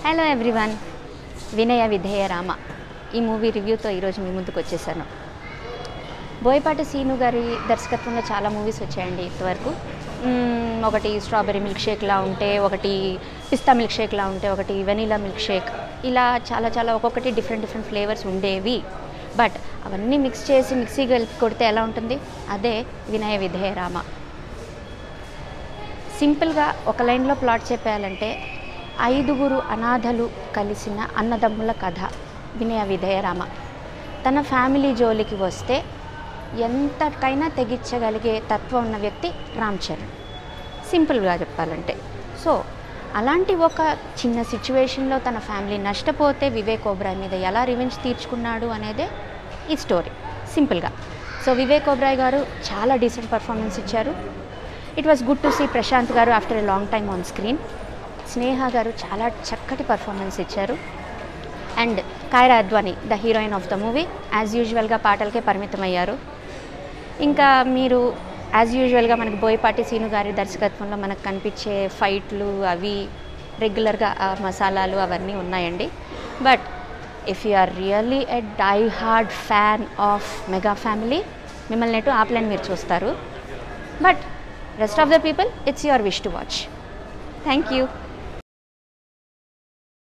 Hello everyone, Vinaya Vidheya Rama ఈ movie రివ్యూతో ఈరోజు మీ ముందుకు వచ్చేసాను. బోయపాటి సీను గారి దర్శకత్వంలో చాలా మూవీస్ వచ్చాయండి ఇంతవరకు. ఒకటి స్ట్రాబెర్రీ మిల్క్ షేక్లా ఉంటే, ఒకటి పిస్తా మిల్క్ షేక్లా ఉంటే, ఒకటి వెనీలా మిల్క్ షేక్, ఇలా చాలా ఒక్కొక్కటి డిఫరెంట్ ఫ్లేవర్స్ ఉండేవి. బట్ అవన్నీ మిక్స్ చేసి మిక్సీ కొడితే ఎలా ఉంటుంది? అదే వినయ విధేయ రామ. సింపుల్గా ఒక లైన్లో ప్లాట్ చెప్పేయాలంటే, 5 అనాథలు కలిసిన అన్నదమ్ముల కథ వినయ విధేయ రామ. తన ఫ్యామిలీ జోలికి వస్తే ఎంతకైనా తెగించగలిగే తత్వం ఉన్న వ్యక్తి రామ్ చరణ్, సింపుల్గా చెప్పాలంటే. సో అలాంటి ఒక చిన్న సిచ్యువేషన్లో తన ఫ్యామిలీ నష్టపోతే వివేక్ ఓబ్రాయ్ మీద ఎలా రివెంజ్ తీర్చుకున్నాడు అనేదే ఈ స్టోరీ సింపుల్గా. సో వివేక్ ఓబ్రాయ్ గారు చాలా డీసెంట్ పర్ఫార్మెన్స్ ఇచ్చారు. It was good to see Prashanth గారు after a long time on screen. Sneha గారు చాలా చక్కటి పర్ఫార్మెన్స్ ఇచ్చారు. And Kiara Advani, the heroine of the movie, as యూజువల్గా పాటలకే పరిమితమయ్యారు. ఇంకా మీరు యాజ్ యూజువల్గా మనకి బోయపాటి సీను గారి దర్శకత్వంలో మనకు కనిపించే ఫైట్లు అవి రెగ్యులర్గా మసాలాలు అవన్నీ ఉన్నాయండి. But if you are really a die hard fan of mega family, మిమ్మల్ని ఎటు ఆప్లైన్ మీరు చూస్తారు. But rest of the people, it's your wish to watch. Thank you.